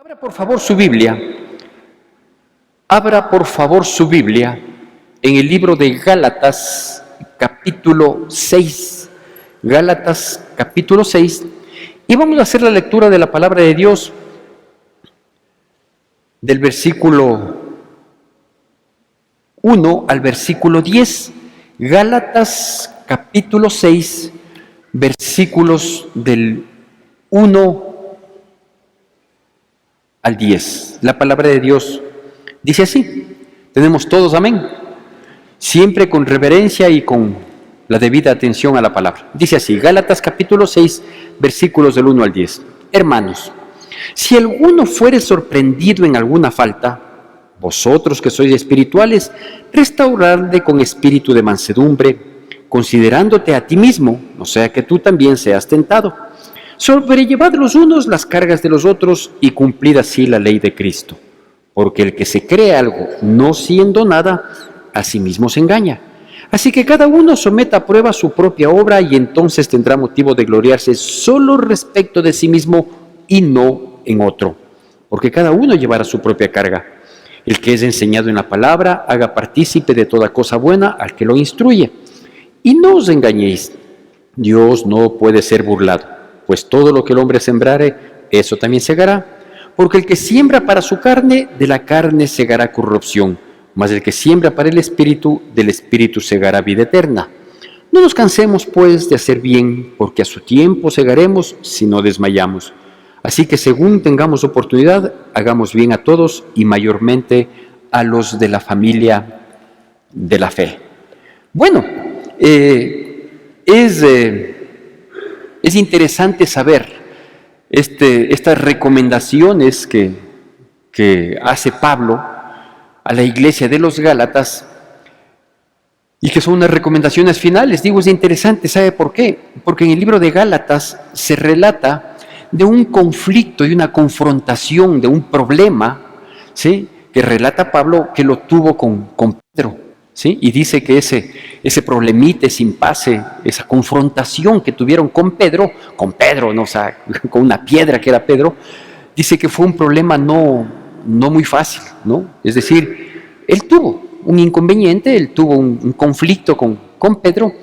Abra por favor su Biblia. Abra por favor su Biblia en el libro de Gálatas, capítulo 6. Gálatas, capítulo 6. Y vamos a hacer la lectura de la palabra de Dios del versículo 1 al versículo 10. Gálatas, capítulo 6, versículos del 1 al 10. La palabra de Dios dice así. Tenemos todos amén. Siempre con reverencia y con la debida atención a la palabra. Dice así, Gálatas capítulo 6, versículos del 1 al 10. Hermanos, si alguno fuere sorprendido en alguna falta, vosotros que sois espirituales, restauradle con espíritu de mansedumbre, considerándote a ti mismo, no sea que tú también seas tentado. Sobrellevad los unos las cargas de los otros y cumplid así la ley de Cristo. Porque el que se cree algo no siendo nada, a sí mismo se engaña. Así que cada uno someta a prueba su propia obra y entonces tendrá motivo de gloriarse solo respecto de sí mismo y no en otro. Porque cada uno llevará su propia carga. El que es enseñado en la palabra, haga partícipe de toda cosa buena al que lo instruye. Y no os engañéis, Dios no puede ser burlado, pues todo lo que el hombre sembrare, eso también segará. Porque el que siembra para su carne, de la carne segará corrupción, mas el que siembra para el Espíritu, del Espíritu segará vida eterna. No nos cansemos, pues, de hacer bien, porque a su tiempo segaremos si no desmayamos. Así que según tengamos oportunidad, hagamos bien a todos y mayormente a los de la familia de la fe. Bueno, es interesante saber estas recomendaciones que hace Pablo a la iglesia de los Gálatas y que son unas recomendaciones finales. Digo, es interesante, ¿sabe por qué? Porque en el libro de Gálatas se relata de un conflicto y una confrontación, de un problema, ¿sí?, que relata Pablo que lo tuvo con Pedro, ¿sí? Y dice que ese problemita, ese impasse, esa confrontación que tuvieron con Pedro, no, o sea, con una piedra que era Pedro, dice que fue un problema no muy fácil, ¿no? Es decir, él tuvo un inconveniente, él tuvo un conflicto con Pedro,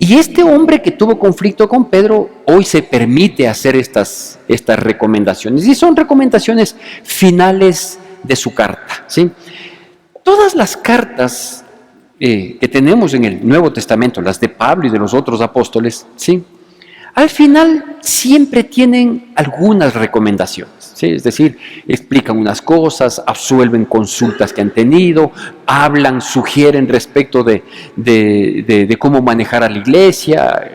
y este hombre que tuvo conflicto con Pedro hoy se permite hacer estas recomendaciones, y son recomendaciones finales de su carta, ¿sí? Todas las cartas que tenemos en el Nuevo Testamento, las de Pablo y de los otros apóstoles, ¿sí?, al final siempre tienen algunas recomendaciones, ¿sí? Es decir, explican unas cosas, absuelven consultas que han tenido, hablan, sugieren respecto de cómo manejar a la iglesia,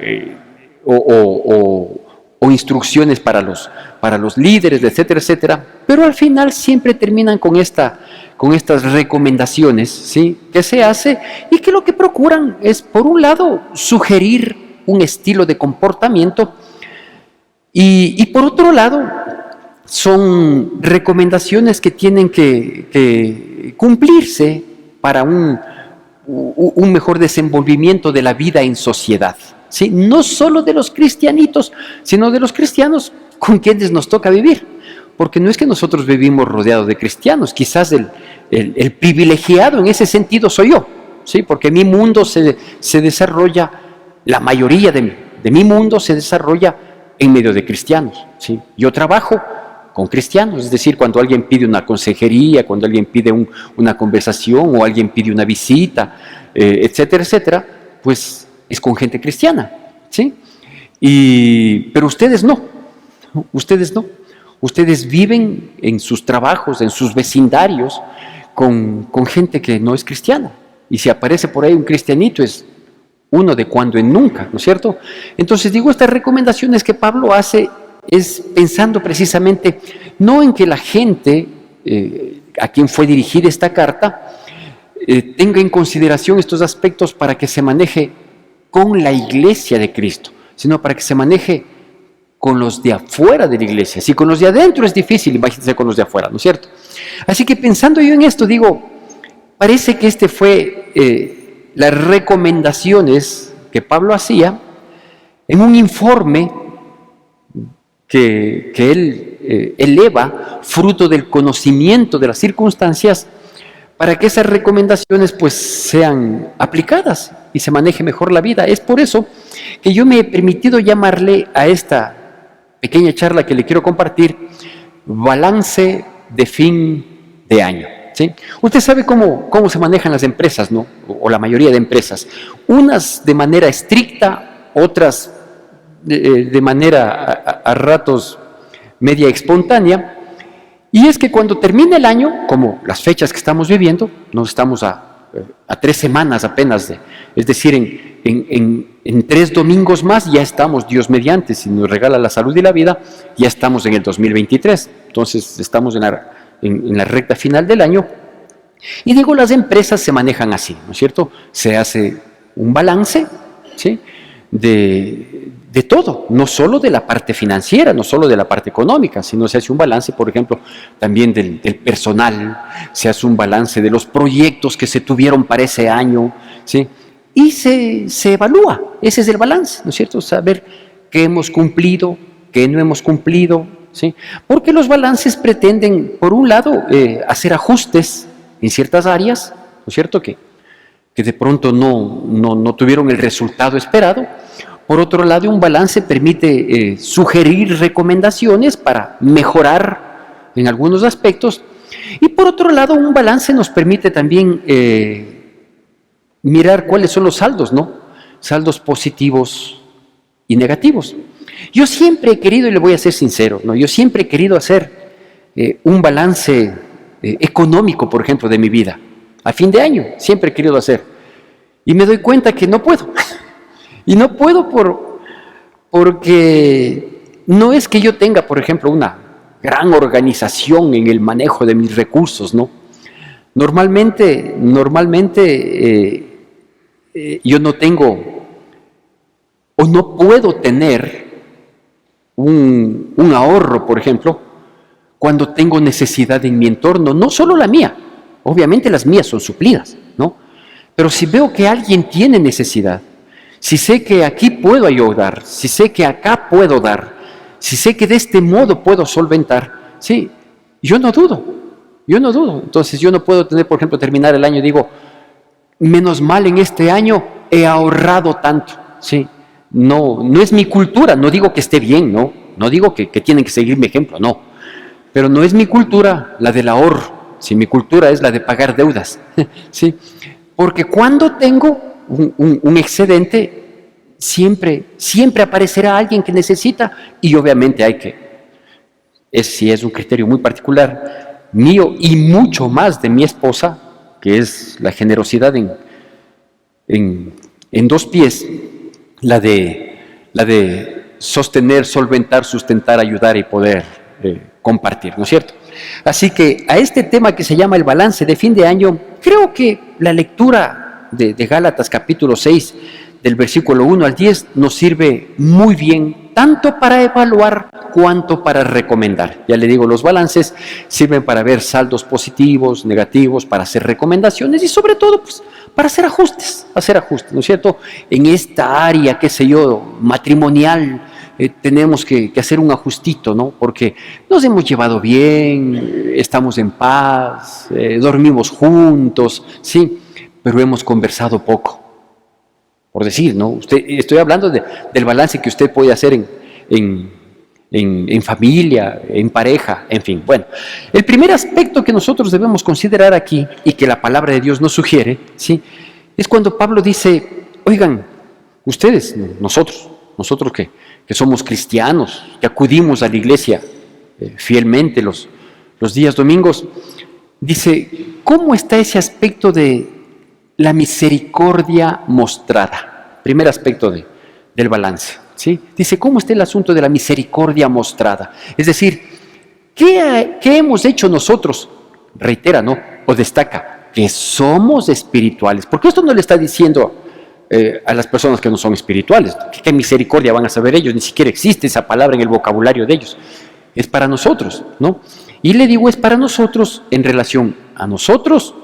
o instrucciones para los líderes, etcétera, etcétera. Pero al final siempre terminan con estas recomendaciones, ¿sí?, que se hace y que lo que procuran es, por un lado, sugerir un estilo de comportamiento y por otro lado son recomendaciones que tienen que cumplirse para un mejor desenvolvimiento de la vida en sociedad, ¿sí?, no solo de los cristianitos, sino de los cristianos con quienes nos toca vivir, porque no es que nosotros vivimos rodeados de cristianos, quizás el privilegiado en ese sentido soy yo, ¿sí?, porque mi mundo se desarrolla, la mayoría de mi mundo se desarrolla en medio de cristianos, ¿sí? Yo trabajo con cristianos, es decir, cuando alguien pide una consejería, cuando alguien pide una conversación o alguien pide una visita, etcétera, etcétera, pues es con gente cristiana, ¿sí? Pero ustedes no. Ustedes viven en sus trabajos, en sus vecindarios, con gente que no es cristiana. Y si aparece por ahí un cristianito, es uno de cuando en nunca, ¿no es cierto? Entonces digo, estas recomendaciones que Pablo hace es pensando precisamente no en que la gente a quien fue dirigida esta carta tenga en consideración estos aspectos para que se maneje con la iglesia de Cristo, sino para que se maneje con los de afuera de la iglesia. Si con los de adentro es difícil, imagínense con los de afuera, ¿no es cierto? Así que pensando yo en esto, digo, parece que fue las recomendaciones que Pablo hacía en un informe que Él eleva fruto del conocimiento de las circunstancias para que esas recomendaciones pues sean aplicadas y se maneje mejor la vida. Es por eso que yo me he permitido llamarle a esta pequeña charla que le quiero compartir balance de fin de año. ¿Sí? Usted sabe cómo se manejan las empresas, ¿no? O la mayoría de empresas. Unas de manera estricta, otras de manera a ratos media espontánea. Y es que cuando termina el año, como las fechas que estamos viviendo, nos estamos a 3 semanas apenas, es decir, en 3 domingos más ya estamos, Dios mediante, si nos regala la salud y la vida, ya estamos en el 2023. Entonces estamos en la recta final del año. Y digo, las empresas se manejan así, ¿no es cierto? Se hace un balance, ¿sí?, de todo, no solo de la parte financiera, no solo de la parte económica, sino se hace un balance, por ejemplo, también del personal, se hace un balance de los proyectos que se tuvieron para ese año, ¿sí? Y se evalúa, ese es el balance, ¿no es cierto? Saber qué hemos cumplido, qué no hemos cumplido, ¿sí? Porque los balances pretenden, por un lado, hacer ajustes en ciertas áreas, ¿no es cierto?, que de pronto no tuvieron el resultado esperado. Por otro lado, un balance permite sugerir recomendaciones para mejorar en algunos aspectos. Y por otro lado, un balance nos permite también mirar cuáles son los saldos, ¿no? Saldos positivos y negativos. Yo siempre he querido, y le voy a ser sincero, ¿no?, yo siempre he querido hacer un balance económico, por ejemplo, de mi vida. A fin de año, siempre he querido hacer. Y me doy cuenta que no puedo. Y no puedo porque no es que yo tenga, por ejemplo, una gran organización en el manejo de mis recursos, ¿no? Normalmente yo no tengo o no puedo tener un ahorro, por ejemplo, cuando tengo necesidad en mi entorno, no solo la mía, obviamente las mías son suplidas, ¿no? Pero si veo que alguien tiene necesidad, si sé que aquí puedo ayudar, si sé que acá puedo dar, si sé que de este modo puedo solventar, sí, yo no dudo. Entonces yo no puedo tener, por ejemplo, terminar el año y digo, menos mal en este año he ahorrado tanto, sí. No es mi cultura, no digo que esté bien, no digo que tienen que seguir mi ejemplo, no. Pero no es mi cultura la del ahorro, sí, mi cultura es la de pagar deudas, sí. Porque cuando tengo un excedente, siempre aparecerá alguien que necesita, y obviamente si es un criterio muy particular mío y mucho más de mi esposa, que es la generosidad en 2 pies, la de sostener, solventar, sustentar, ayudar y poder compartir, ¿no es cierto? Así que a este tema que se llama el balance de fin de año, creo que la lectura de Gálatas capítulo 6, del versículo 1 al 10, nos sirve muy bien, tanto para evaluar cuanto para recomendar. Ya le digo, los balances sirven para ver saldos positivos, negativos, para hacer recomendaciones y sobre todo, pues, para hacer ajustes, ¿no es cierto? En esta área, qué sé yo, matrimonial, tenemos que hacer un ajustito, ¿no? Porque nos hemos llevado bien, estamos en paz, dormimos juntos, ¿sí? Pero hemos conversado poco, por decir, ¿no? Estoy hablando del balance que usted puede hacer en familia, en pareja, en fin. Bueno, el primer aspecto que nosotros debemos considerar aquí, y que la palabra de Dios nos sugiere, ¿sí?, es cuando Pablo dice, oigan, ustedes, nosotros que somos cristianos, que acudimos a la iglesia fielmente los días domingos, dice, ¿cómo está ese aspecto de la misericordia mostrada? Primer aspecto del balance, ¿sí? Dice, ¿cómo está el asunto de la misericordia mostrada? Es decir, ¿qué hemos hecho nosotros? Reitera, ¿no? O destaca, que somos espirituales. Porque esto no le está diciendo a las personas que no son espirituales. ¿Qué misericordia van a saber ellos? Ni siquiera existe esa palabra en el vocabulario de ellos. Es para nosotros, ¿no? Y le digo, es para nosotros en relación a nosotros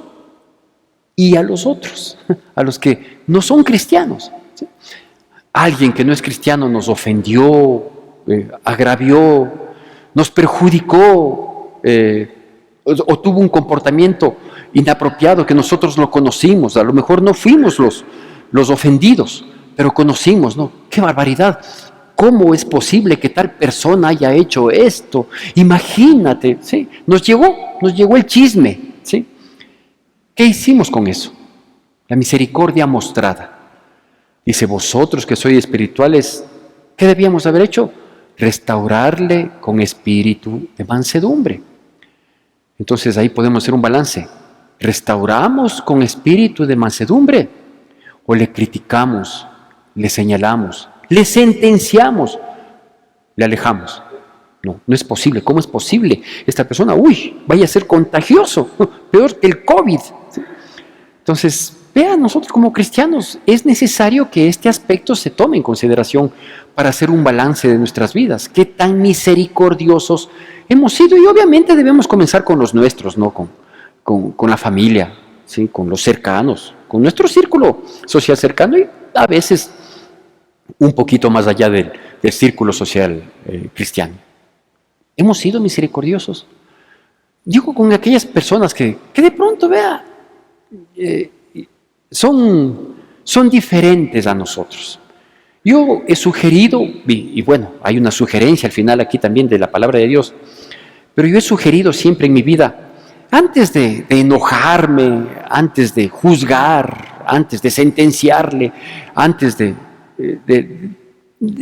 y a los otros, a los que no son cristianos, ¿sí? Alguien que no es cristiano nos ofendió, agravió, nos perjudicó, o tuvo un comportamiento inapropiado que nosotros lo conocimos. A lo mejor no fuimos los ofendidos, pero conocimos, ¿no? ¡Qué barbaridad! ¿Cómo es posible que tal persona haya hecho esto? Imagínate, ¿sí? Nos llegó el chisme, ¿sí? ¿Qué hicimos con eso? La misericordia mostrada. Dice, vosotros que sois espirituales, ¿qué debíamos haber hecho? Restaurarle con espíritu de mansedumbre. Entonces ahí podemos hacer un balance. ¿Restauramos con espíritu de mansedumbre? ¿O le criticamos, le señalamos, le sentenciamos, le alejamos? No es posible. ¿Cómo es posible? Esta persona, vaya a ser contagioso, peor que el COVID. Entonces, vean, nosotros como cristianos es necesario que este aspecto se tome en consideración para hacer un balance de nuestras vidas. ¿Qué tan misericordiosos hemos sido? Y obviamente debemos comenzar con los nuestros, ¿no? Con la familia, ¿sí? Con los cercanos, con nuestro círculo social cercano y a veces un poquito más allá del círculo social cristiano. ¿Hemos sido misericordiosos? Digo, con aquellas personas que de pronto, vea, son diferentes a nosotros. Yo he sugerido, y bueno, hay una sugerencia al final aquí también de la palabra de Dios, pero yo he sugerido siempre en mi vida, antes de enojarme, antes de juzgar, antes de sentenciarle, antes de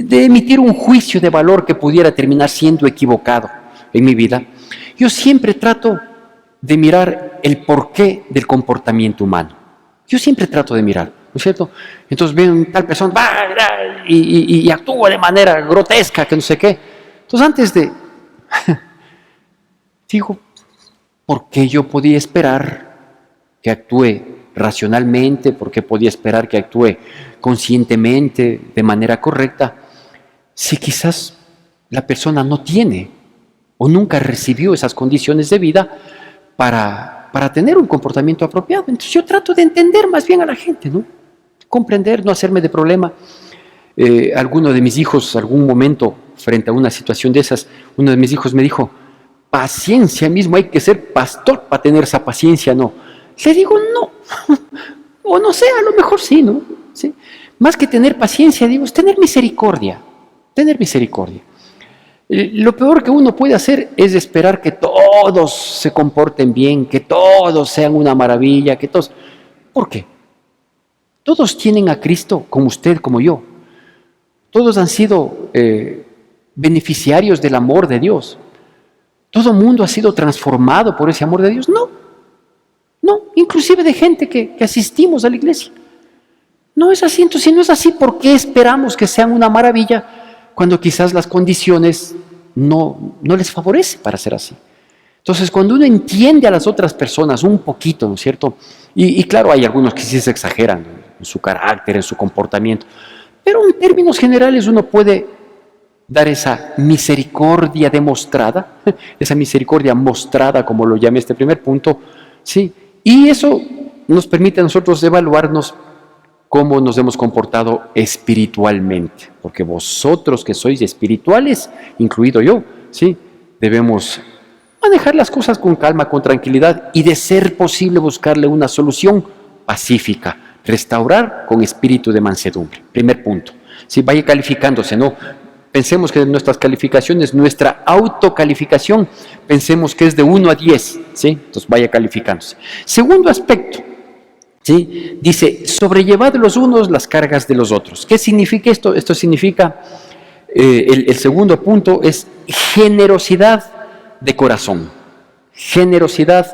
emitir un juicio de valor que pudiera terminar siendo equivocado en mi vida, yo siempre trato de mirar el porqué del comportamiento humano. Yo siempre trato de mirar, ¿no es cierto? Entonces veo tal persona y actúa de manera grotesca, que no sé qué. Entonces antes de... digo, ¿por qué yo podía esperar que actúe racionalmente? ¿Por qué podía esperar que actúe conscientemente, de manera correcta? Si quizás la persona no tiene o nunca recibió esas condiciones de vida para tener un comportamiento apropiado. Entonces yo trato de entender más bien a la gente, ¿no? Comprender, no hacerme de problema. Alguno de mis hijos, algún momento, frente a una situación de esas, uno de mis hijos me dijo, paciencia mismo, hay que ser pastor para tener esa paciencia, ¿no? Le digo, no, o no sé, a lo mejor sí, ¿no? ¿Sí? Más que tener paciencia, digo, es tener misericordia, tener misericordia. Lo peor que uno puede hacer es esperar que todos se comporten bien, que todos sean una maravilla, que todos... ¿Por qué? Todos tienen a Cristo, como usted, como yo. Todos han sido beneficiarios del amor de Dios. ¿Todo el mundo ha sido transformado por ese amor de Dios? No, inclusive de gente que asistimos a la iglesia. No es así. Entonces, si no es así, ¿por qué esperamos que sean una maravilla cuando quizás las condiciones no les favorece para ser así? Entonces, cuando uno entiende a las otras personas un poquito, ¿no es cierto? Y claro, hay algunos que sí se exageran en su carácter, en su comportamiento, pero en términos generales uno puede dar esa misericordia demostrada, esa misericordia mostrada, como lo llamé este primer punto, ¿sí? Y eso nos permite a nosotros evaluarnos cómo nos hemos comportado espiritualmente, porque vosotros que sois espirituales, incluido yo, ¿sí? Debemos manejar las cosas con calma, con tranquilidad y de ser posible buscarle una solución pacífica, restaurar con espíritu de mansedumbre. Primer punto. ¿Sí? Vaya calificándose, ¿no? Pensemos que nuestras calificaciones, nuestra autocalificación, pensemos que es de 1 a 10, ¿sí? Entonces vaya calificándose. Segundo aspecto, ¿sí? Dice, sobrellevad los unos las cargas de los otros. ¿Qué significa esto? Esto significa, el segundo punto es generosidad de corazón. Generosidad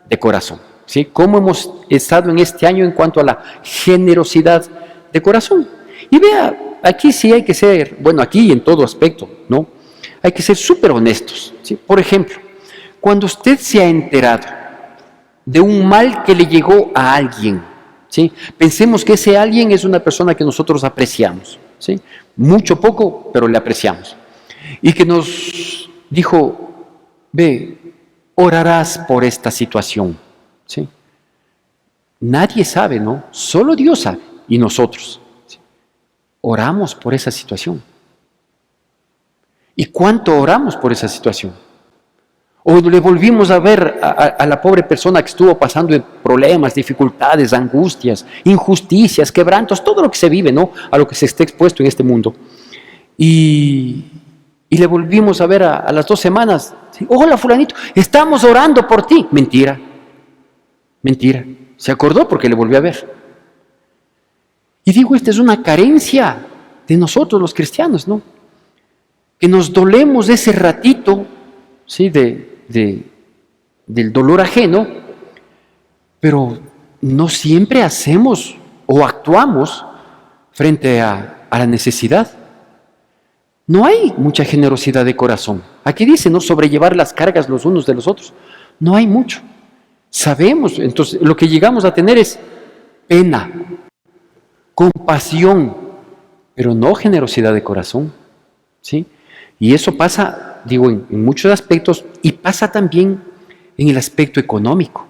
de corazón, ¿sí? ¿Cómo hemos estado en este año en cuanto a la generosidad de corazón? Y vea, aquí sí hay que ser, bueno, aquí en todo aspecto, ¿no? Hay que ser súper honestos, ¿sí? Por ejemplo, cuando usted se ha enterado de un mal que le llegó a alguien, ¿sí? Pensemos que ese alguien es una persona que nosotros apreciamos, ¿sí? Mucho, poco, pero le apreciamos. Y que nos dijo, ve, orarás por esta situación, ¿sí? Nadie sabe, ¿no? Solo Dios sabe, y nosotros. ¿Sí? Oramos por esa situación. ¿Y cuánto oramos por esa situación? O le volvimos a ver a la pobre persona que estuvo pasando problemas, dificultades, angustias, injusticias, quebrantos, todo lo que se vive, ¿no? A lo que se está expuesto en este mundo. Y le volvimos a ver a las 2 semanas. ¿Sí? Hola, fulanito, estamos orando por ti. Mentira. Mentira. Se acordó porque le volvió a ver. Y digo, esta es una carencia de nosotros los cristianos, ¿no? Que nos dolemos de ese ratito, ¿sí? Del dolor ajeno, pero no siempre hacemos o actuamos frente a la necesidad. No hay mucha generosidad de corazón. Aquí dice, ¿no? Sobrellevar las cargas los unos de los otros. No hay mucho. Sabemos, entonces lo que llegamos a tener es pena, compasión, pero no generosidad de corazón, ¿sí? Y eso pasa, digo, en muchos aspectos, y pasa también en el aspecto económico,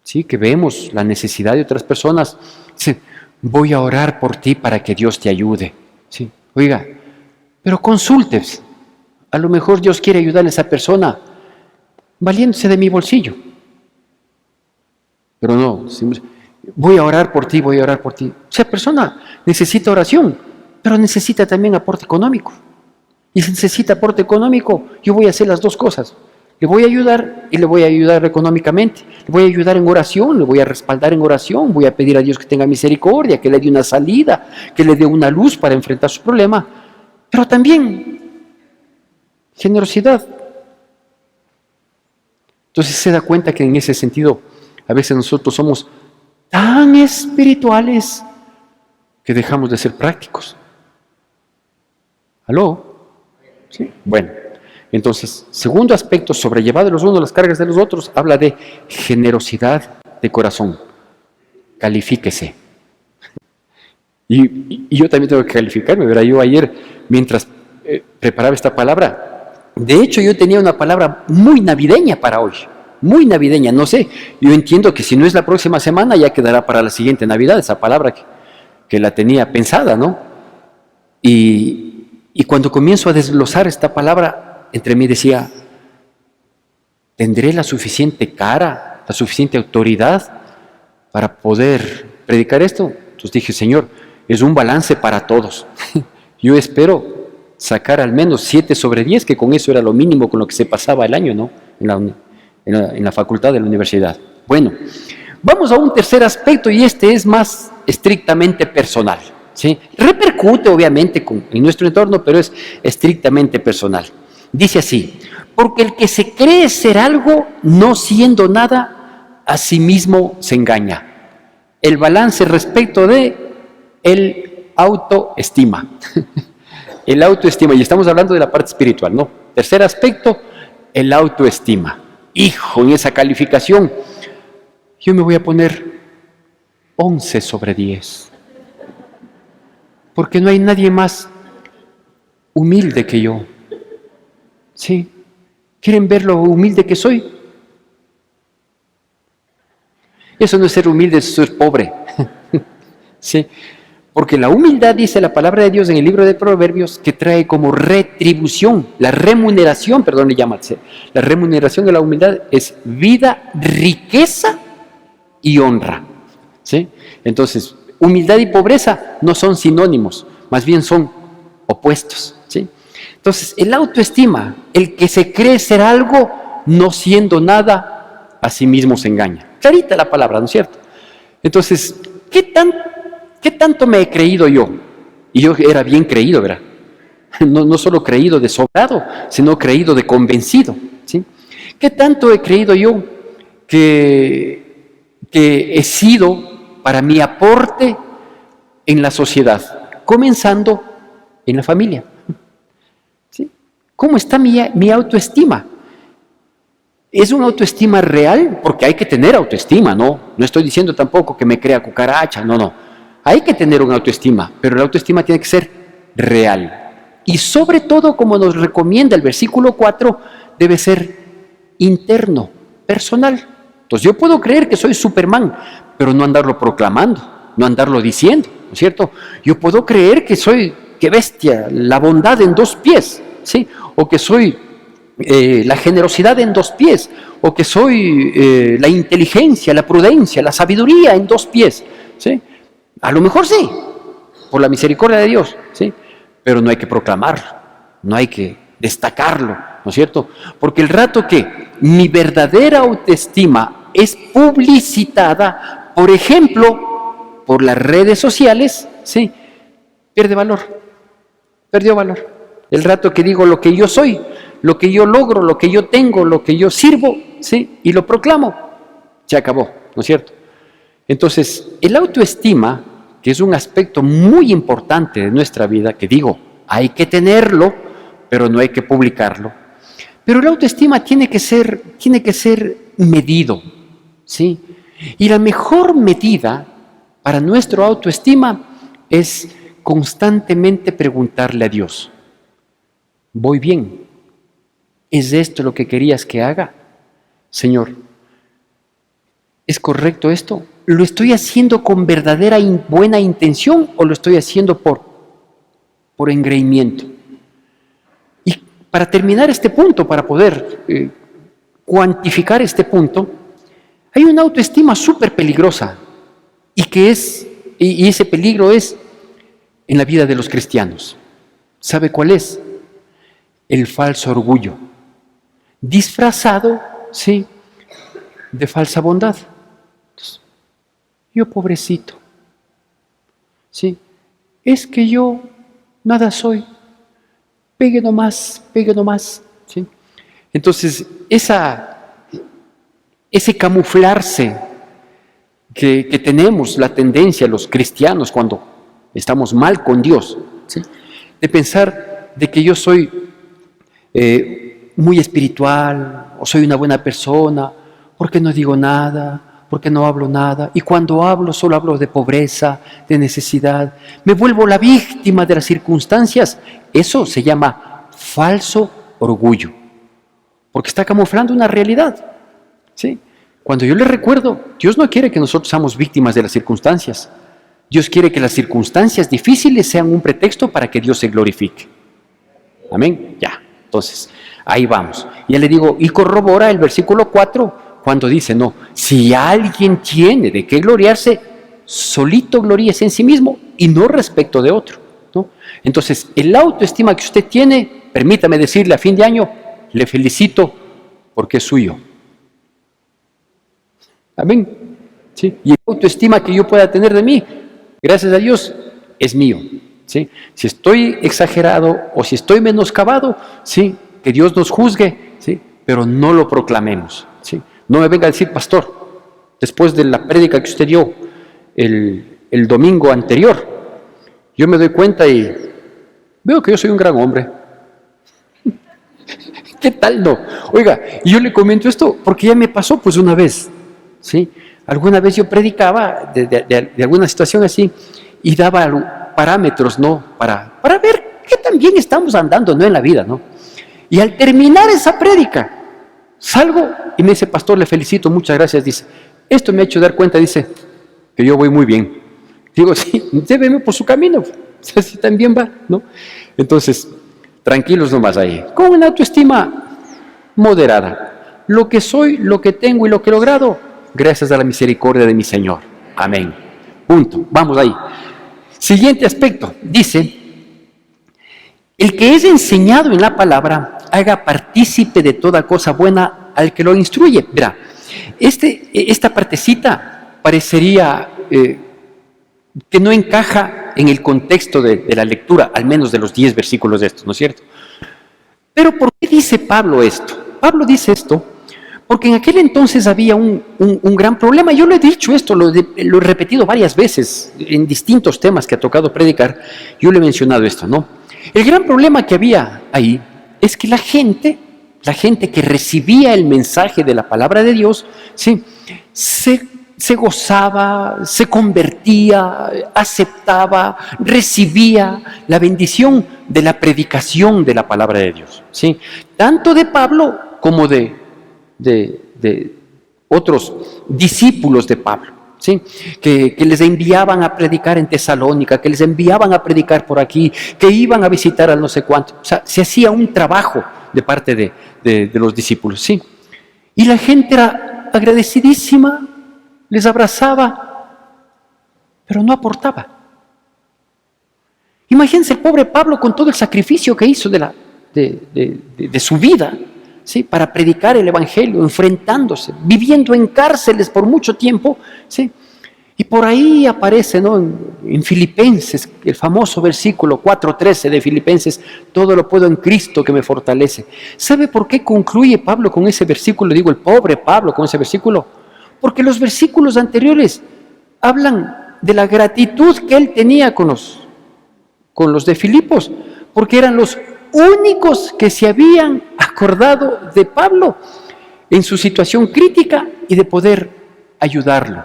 ¿sí? Que vemos la necesidad de otras personas. Dicen, voy a orar por ti para que Dios te ayude, ¿sí? Oiga, pero consulte, a lo mejor Dios quiere ayudarle a esa persona valiéndose de mi bolsillo. Pero no, voy a orar por ti, voy a orar por ti. Esa persona necesita oración, pero necesita también aporte económico. Y si necesita aporte económico, yo voy a hacer las dos cosas. Le voy a ayudar y le voy a ayudar económicamente. Le voy a ayudar en oración, le voy a respaldar en oración. Voy a pedir a Dios que tenga misericordia, que le dé una salida, que le dé una luz para enfrentar su problema. Pero también generosidad. Entonces se da cuenta que en ese sentido, a veces nosotros somos tan espirituales que dejamos de ser prácticos. ¿Aló? ¿Sí? Bueno, entonces, segundo aspecto, sobrellevar de los unos las cargas de los otros, habla de generosidad de corazón. Califíquese. Y yo también tengo que calificarme, ¿verdad? Yo ayer, mientras preparaba esta palabra, de hecho yo tenía una palabra muy navideña para hoy. Muy navideña, no sé, yo entiendo que si no es la próxima semana ya quedará para la siguiente Navidad esa palabra que la tenía pensada, ¿no? Y cuando comienzo a desglosar esta palabra, entre mí decía, ¿tendré la suficiente cara, la suficiente autoridad para poder predicar esto? Entonces dije, Señor, es un balance para todos. Yo espero sacar al menos 7/10, que con eso era lo mínimo con lo que se pasaba el año, ¿no? En la facultad de la universidad. Bueno, vamos a un tercer aspecto y este es más estrictamente personal, ¿sí? Repercute obviamente en nuestro entorno, pero es estrictamente personal. Dice así, porque el que se cree ser algo no siendo nada, a sí mismo se engaña. El balance respecto de el autoestima. El autoestima, y estamos hablando de la parte espiritual, ¿no? Tercer aspecto, el autoestima. Hijo, en esa calificación, yo me voy a poner 11/10. Porque no hay nadie más humilde que yo. ¿Sí? ¿Quieren ver lo humilde que soy? Eso no es ser humilde, eso es ser pobre. ¿Sí? Porque la humildad, dice la palabra de Dios en el libro de Proverbios, que trae como retribución, la remuneración de la humildad es vida, riqueza y honra. ¿Sí? Entonces, humildad y pobreza no son sinónimos, más bien son opuestos. ¿Sí? Entonces, el autoestima, el que se cree ser algo, no siendo nada, a sí mismo se engaña. Clarita la palabra, ¿no es cierto? Entonces, ¿qué tanto me he creído yo? Y yo era bien creído, ¿verdad? No solo creído de sobrado, sino creído de convencido, ¿sí? ¿Qué tanto he creído yo que he sido para mi aporte en la sociedad, comenzando en la familia? ¿Sí? ¿Cómo está mi autoestima? ¿Es una autoestima real? Porque hay que tener autoestima, ¿no? No estoy diciendo tampoco que me crea cucaracha, no. Hay que tener una autoestima, pero la autoestima tiene que ser real. Y sobre todo, como nos recomienda el versículo 4, debe ser interno, personal. Entonces yo puedo creer que soy Superman, pero no andarlo proclamando, no andarlo diciendo, ¿no es cierto? Yo puedo creer que soy, qué bestia, la bondad en 2 pies, ¿sí? O que soy la generosidad en 2 pies, o que soy la inteligencia, la prudencia, la sabiduría en 2 pies, ¿sí? A lo mejor sí, por la misericordia de Dios, ¿sí? Pero no hay que proclamarlo, no hay que destacarlo, ¿no es cierto? Porque el rato que mi verdadera autoestima es publicitada, por ejemplo, por las redes sociales, ¿sí? Pierde valor, perdió valor. El rato que digo lo que yo soy, lo que yo logro, lo que yo tengo, lo que yo sirvo, ¿sí? Y lo proclamo, se acabó, ¿no es cierto? Entonces, el autoestima, que es un aspecto muy importante de nuestra vida, que digo, hay que tenerlo, pero no hay que publicarlo. Pero el autoestima tiene que ser medido, ¿sí? Y la mejor medida para nuestro autoestima es constantemente preguntarle a Dios, ¿voy bien? ¿Es esto lo que querías que haga? Señor, ¿es correcto esto? ¿Lo estoy haciendo con verdadera buena intención o lo estoy haciendo por engreimiento? Y para terminar este punto, para poder cuantificar este punto, hay una autoestima súper peligrosa y ese peligro es en la vida de los cristianos. ¿Sabe cuál es? El falso orgullo, disfrazado, sí, de falsa bondad. Entonces, yo pobrecito, sí, es que yo nada soy, pegue nomás, ¿sí? Entonces, ese camuflarse que tenemos la tendencia los cristianos cuando estamos mal con Dios, ¿sí? De pensar de que yo soy muy espiritual, o soy una buena persona, porque no digo nada, porque no hablo nada, y cuando hablo solo hablo de pobreza, de necesidad, me vuelvo la víctima de las circunstancias. Eso se llama falso orgullo, porque está camuflando una realidad, ¿sí? Cuando yo le recuerdo, Dios no quiere que nosotros seamos víctimas de las circunstancias. Dios quiere que las circunstancias difíciles sean un pretexto para que Dios se glorifique. Amén. Ya, entonces, ahí vamos. Ya le digo, y corrobora el versículo 4 cuando dice, no, si alguien tiene de qué gloriarse, solito gloríese en sí mismo y no respecto de otro, ¿no? Entonces, el autoestima que usted tiene, permítame decirle a fin de año, le felicito porque es suyo. Amén. ¿Sí? Y el autoestima que yo pueda tener de mí, gracias a Dios, es mío. ¿Sí? Si estoy exagerado o si estoy menoscabado, ¿sí? Que Dios nos juzgue, ¿sí? Pero no lo proclamemos, ¿sí? No me venga a decir, pastor, después de la prédica que usted dio el domingo anterior, yo me doy cuenta y veo que yo soy un gran hombre. ¿Qué tal no? Oiga, y yo le comento esto porque ya me pasó pues una vez, ¿sí? Alguna vez yo predicaba de alguna situación así y daba parámetros, ¿no? Para ver qué tan bien estamos andando, ¿no? En la vida, ¿no? Y al terminar esa prédica, salgo y me dice, pastor, le felicito, muchas gracias, dice, esto me ha hecho dar cuenta, dice, que yo voy muy bien. Digo, sí, lléveme por su camino, así también va, ¿no? Entonces, tranquilos nomás ahí, con una autoestima moderada. Lo que soy, lo que tengo y lo que he logrado, gracias a la misericordia de mi Señor. Amén. Punto. Vamos ahí. Siguiente aspecto. Dice, el que es enseñado en la palabra, haga partícipe de toda cosa buena al que lo instruye. Verá, esta partecita parecería que no encaja en el contexto de la lectura, al menos de los 10 versículos de estos, ¿no es cierto? Pero ¿por qué dice Pablo esto? Pablo dice esto porque en aquel entonces había un gran problema. Yo lo he dicho esto, lo he repetido varias veces en distintos temas que ha tocado predicar. Yo le he mencionado esto, ¿no? El gran problema que había ahí es que la gente que recibía el mensaje de la palabra de Dios, ¿sí? se gozaba, se convertía, aceptaba, recibía la bendición de la predicación de la palabra de Dios, ¿sí? Tanto de Pablo como de otros discípulos de Pablo, ¿sí? Que les enviaban a predicar en Tesalónica, que les enviaban a predicar por aquí, que iban a visitar al no sé cuánto. O sea, se hacía un trabajo de parte de los discípulos, ¿sí? Y la gente era agradecidísima, les abrazaba, pero no aportaba. Imagínense el pobre Pablo con todo el sacrificio que hizo de su vida, ¿sí? Para predicar el Evangelio, enfrentándose, viviendo en cárceles por mucho tiempo, ¿sí? Y por ahí aparece, ¿no? En Filipenses, el famoso versículo 4:13 de Filipenses, todo lo puedo en Cristo que me fortalece. ¿Sabe por qué concluye Pablo con ese versículo? Digo, el pobre Pablo con ese versículo. Porque los versículos anteriores hablan de la gratitud que él tenía con los de Filipos, porque eran los únicos que se habían acordado de Pablo en su situación crítica y de poder ayudarlo.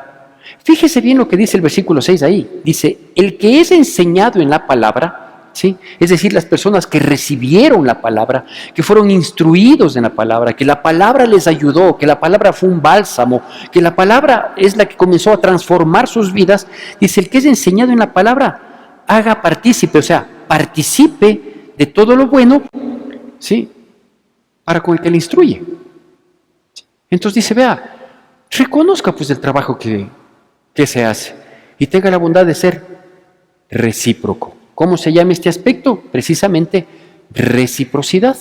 Fíjese bien lo que dice el versículo 6 ahí. Dice, el que es enseñado en la palabra, ¿sí? Es decir, las personas que recibieron la palabra, que fueron instruidos en la palabra, que la palabra les ayudó, que la palabra fue un bálsamo, que la palabra es la que comenzó a transformar sus vidas. Dice, el que es enseñado en la palabra, haga partícipe, o sea, participe de todo lo bueno, ¿sí? Para con el que le instruye. Entonces dice, vea, reconozca pues el trabajo que se hace y tenga la bondad de ser recíproco. ¿Cómo se llama este aspecto? Precisamente reciprocidad.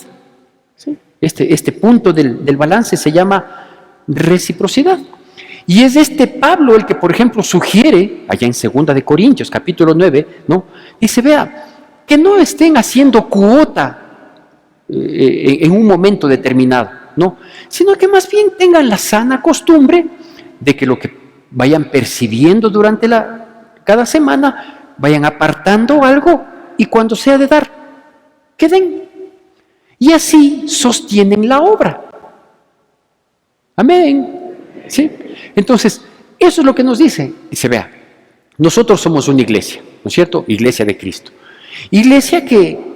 ¿Sí? Este punto del balance se llama reciprocidad. Y es Pablo el que, por ejemplo, sugiere, allá en 2 de Corintios, capítulo 9, ¿no? Dice, vea, que no estén haciendo cuota en un momento determinado, ¿no? Sino que más bien tengan la sana costumbre de que lo que vayan percibiendo durante cada semana, vayan apartando algo y cuando sea de dar, que den. Y así sostienen la obra. Amén. ¿Sí? Entonces, eso es lo que nos dice. Dice, vea, nosotros somos una iglesia, ¿no es cierto? Iglesia de Cristo. Iglesia que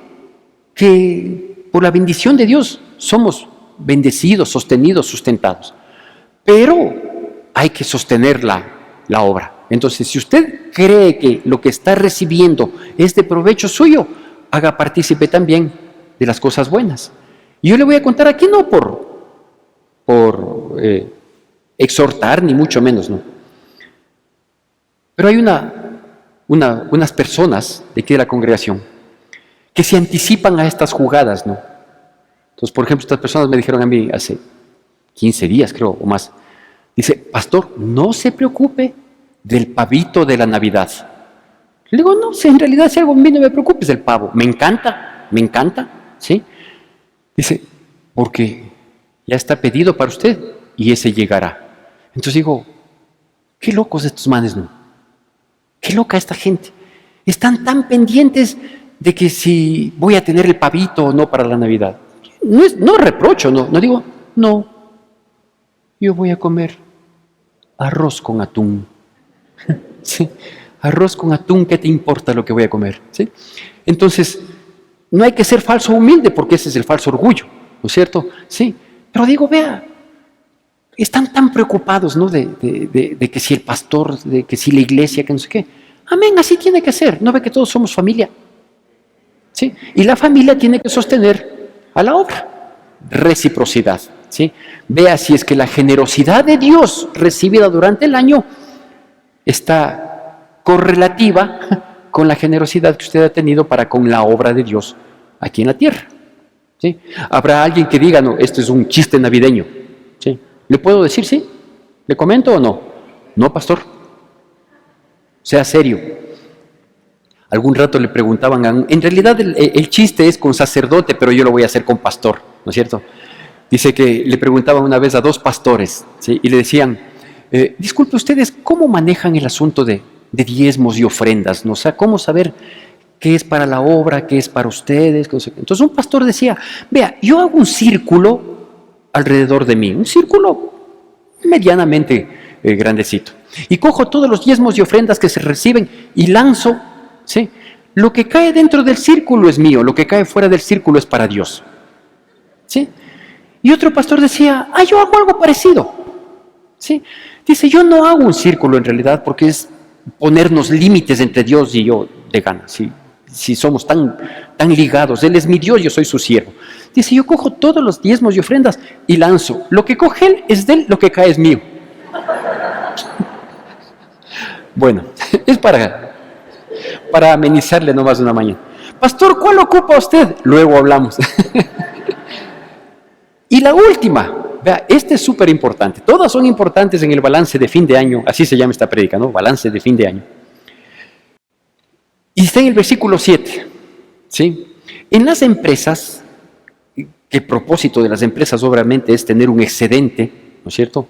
por la bendición de Dios somos bendecidos, sostenidos, sustentados. Pero hay que sostener la obra. Entonces, si usted cree que lo que está recibiendo es de provecho suyo, haga partícipe también de las cosas buenas. Y yo le voy a contar aquí no por exhortar, ni mucho menos, ¿no? Pero hay unas personas de aquí de la congregación que se anticipan a estas jugadas, ¿no? Entonces, por ejemplo, estas personas me dijeron a mí hace 15 días, creo, o más. Dice, pastor, no se preocupe del pavito de la Navidad. Le digo, no, si en realidad si algo a mí no me preocupa es del pavo. Me encanta, ¿sí? Dice, porque ya está pedido para usted y ese llegará. Entonces digo, qué locos estos manes, ¿no? Qué loca esta gente. Están tan pendientes de que si voy a tener el pavito o no para la Navidad. No reprocho, no digo, no, yo voy a comer arroz con atún. ¿Sí? Arroz con atún, ¿qué te importa lo que voy a comer? ¿Sí? Entonces, no hay que ser falso humilde porque ese es el falso orgullo, ¿no es cierto? Sí, pero digo, vea, están tan preocupados, ¿no? De que si el pastor, de que si la iglesia, que no sé qué. Amén, así tiene que ser. ¿No ve que todos somos familia? ¿Sí? Y la familia tiene que sostener a la obra. Reciprocidad, ¿sí? Vea si es que la generosidad de Dios recibida durante el año está correlativa con la generosidad que usted ha tenido para con la obra de Dios aquí en la tierra. ¿Sí? Habrá alguien que diga, no, esto es un chiste navideño. ¿Sí? ¿Le puedo decir sí? ¿Le comento o no? No, pastor. Sea serio. Algún rato le preguntaban, en realidad el chiste es con sacerdote, pero yo lo voy a hacer con pastor, ¿no es cierto? Dice que le preguntaban una vez a 2 pastores, ¿sí? Y le decían, disculpe, ¿ustedes cómo manejan el asunto de diezmos y ofrendas? ¿No? O sea, ¿cómo saber qué es para la obra, qué es para ustedes? Entonces un pastor decía, vea, yo hago un círculo alrededor de mí, un círculo medianamente grandecito, y cojo todos los diezmos y ofrendas que se reciben y lanzo, ¿sí? Lo que cae dentro del círculo es mío, lo que cae fuera del círculo es para Dios. ¿Sí? Y otro pastor decía, yo hago algo parecido. ¿Sí? Dice, yo no hago un círculo en realidad porque es ponernos límites entre Dios y yo de gana, ¿sí? Si somos tan ligados, Él es mi Dios, yo soy su siervo. Dice, yo cojo todos los diezmos y ofrendas y lanzo. Lo que coge Él es de Él, lo que cae es mío. Bueno, es para amenizarle nomás una mañana. Pastor, ¿cuál ocupa usted? Luego hablamos. Y la última, vea, esta es súper importante. Todas son importantes en el balance de fin de año, así se llama esta prédica, ¿no? Balance de fin de año. Y está en el versículo 7, ¿sí? En las empresas, que el propósito de las empresas obviamente es tener un excedente, ¿no es cierto?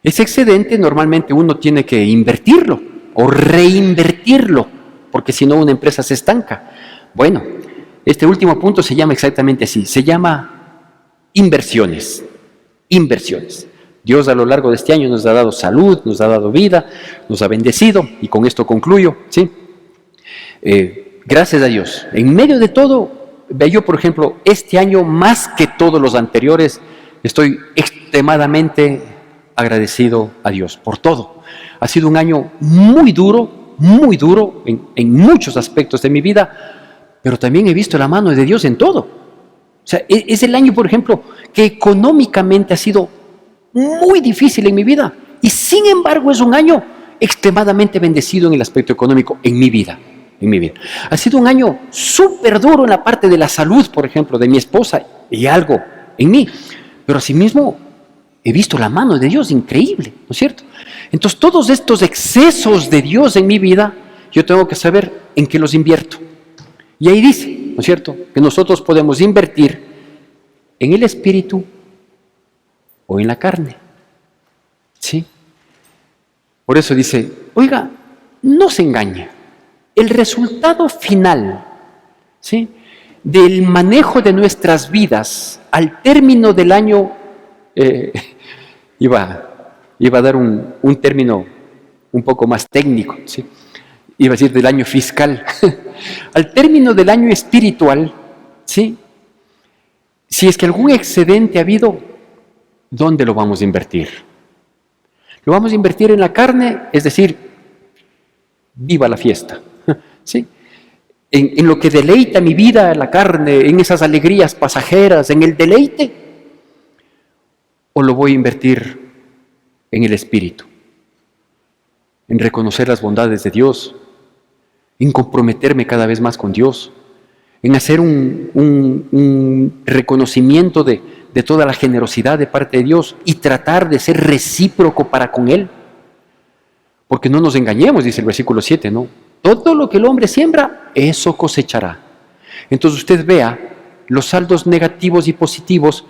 Ese excedente normalmente uno tiene que invertirlo o reinvertirlo, porque si no una empresa se estanca. Bueno, este último punto se llama exactamente así, se llama inversiones. Inversiones. Dios a lo largo de este año nos ha dado salud, nos ha dado vida, nos ha bendecido, y con esto concluyo, ¿sí? Gracias a Dios. En medio de todo, vea, yo por ejemplo, este año más que todos los anteriores, estoy extremadamente agradecido a Dios por todo. Ha sido un año muy duro en muchos aspectos de mi vida, pero también he visto la mano de Dios en todo. O sea, es el año, por ejemplo, que económicamente ha sido muy difícil en mi vida, y sin embargo es un año extremadamente bendecido en el aspecto económico en mi vida. Ha sido un año súper duro en la parte de la salud, por ejemplo, de mi esposa, y algo en mí, pero asimismo he visto la mano de Dios increíble, ¿no es cierto? Entonces todos estos excesos de Dios en mi vida, yo tengo que saber en qué los invierto. Y ahí dice, ¿no es cierto?, que nosotros podemos invertir en el espíritu o en la carne. ¿Sí? Por eso dice, oiga, no se engañe. El resultado final, ¿sí?, del manejo de nuestras vidas al término del año, iba a dar un término un poco más técnico, ¿sí?, iba a decir del año fiscal, al término del año espiritual, ¿sí?, si es que algún excedente ha habido, ¿dónde lo vamos a invertir? Lo vamos a invertir en la carne, es decir, viva la fiesta, ¿sí?, en lo que deleita mi vida, la carne, en esas alegrías pasajeras, en el deleite, o lo voy a invertir en el espíritu, en reconocer las bondades de Dios, en comprometerme cada vez más con Dios, en hacer un reconocimiento de toda la generosidad de parte de Dios y tratar de ser recíproco para con Él. Porque no nos engañemos, dice el versículo 7, ¿no? Todo lo que el hombre siembra, eso cosechará. Entonces usted vea los saldos negativos y positivos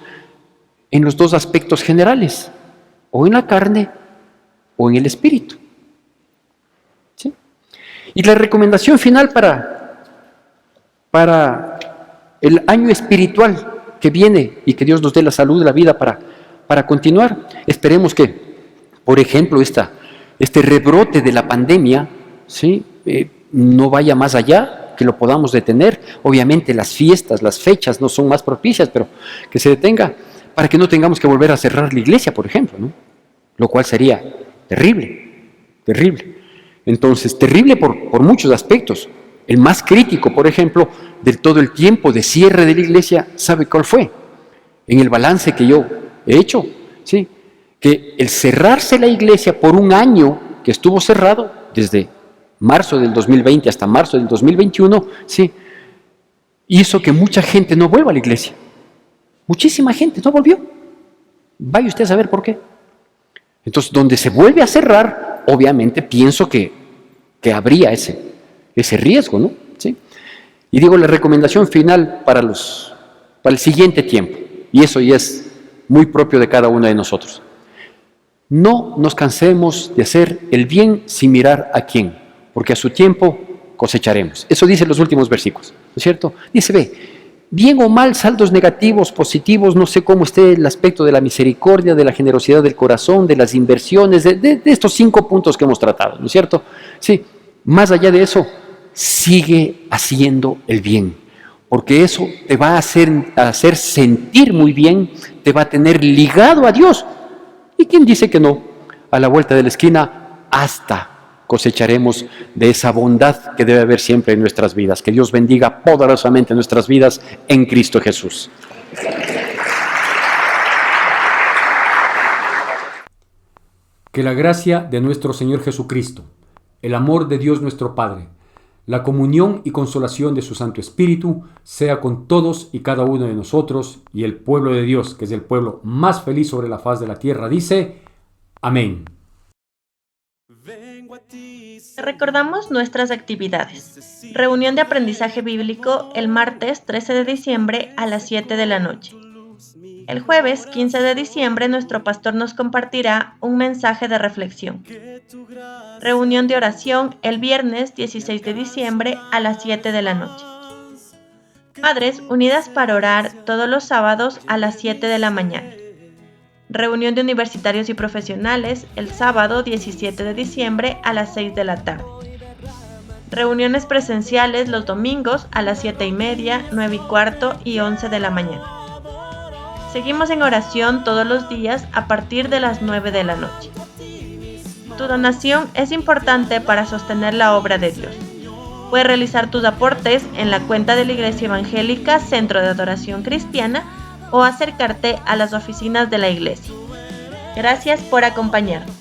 en los dos aspectos generales, o en la carne o en el espíritu. ¿Sí? Y la recomendación final para el año espiritual que viene, y que Dios nos dé la salud, la vida para continuar. Esperemos que, por ejemplo, este rebrote de la pandemia, ¿sí?, no vaya más allá, que lo podamos detener. Obviamente las fiestas, las fechas no son más propicias, pero que se detenga para que no tengamos que volver a cerrar la iglesia, por ejemplo, ¿no? Lo cual sería terrible, terrible. Entonces, terrible por muchos aspectos. El más crítico, por ejemplo, de todo el tiempo de cierre de la iglesia, ¿sabe cuál fue? En el balance que yo he hecho, ¿sí?, que el cerrarse la iglesia por un año que estuvo cerrado, desde marzo del 2020 hasta marzo del 2021, ¿sí?, hizo que mucha gente no vuelva a la iglesia. Muchísima gente no volvió. Vaya usted a saber por qué. Entonces, donde se vuelve a cerrar, obviamente pienso que habría ese riesgo, ¿no? ¿Sí? Y digo, la recomendación final para el siguiente tiempo, y eso ya es muy propio de cada uno de nosotros. No nos cansemos de hacer el bien sin mirar a quién, porque a su tiempo cosecharemos. Eso dice los últimos versículos, ¿no es cierto? Dice, ve, bien o mal, saldos negativos, positivos, no sé cómo esté el aspecto de la misericordia, de la generosidad del corazón, de las inversiones, de estos 5 puntos que hemos tratado, ¿no es cierto? Sí, más allá de eso, sigue haciendo el bien, porque eso te va a hacer sentir muy bien, te va a tener ligado a Dios, ¿Y quién dice que no? A la vuelta de la esquina, hasta cosecharemos de esa bondad que debe haber siempre en nuestras vidas. Que Dios bendiga poderosamente nuestras vidas en Cristo Jesús. Que la gracia de nuestro Señor Jesucristo, el amor de Dios nuestro Padre, la comunión y consolación de su Santo Espíritu sea con todos y cada uno de nosotros, y el pueblo de Dios, que es el pueblo más feliz sobre la faz de la tierra, dice: Amén. Recordamos nuestras actividades. Reunión de aprendizaje bíblico el martes 13 de diciembre a las 7 de la noche. El jueves 15 de diciembre nuestro pastor nos compartirá un mensaje de reflexión. Reunión de oración el viernes 16 de diciembre a las 7 de la noche. Madres unidas para orar todos los sábados a las 7 de la mañana. Reunión de universitarios y profesionales el sábado 17 de diciembre a las 6 de la tarde. Reuniones presenciales los domingos a las 7:30, 9:15 y 11 de la mañana. Seguimos en oración todos los días a partir de las 9 de la noche. Tu donación es importante para sostener la obra de Dios. Puedes realizar tus aportes en la cuenta de la Iglesia Evangélica Centro de Adoración Cristiana o acercarte a las oficinas de la Iglesia. Gracias por acompañarnos.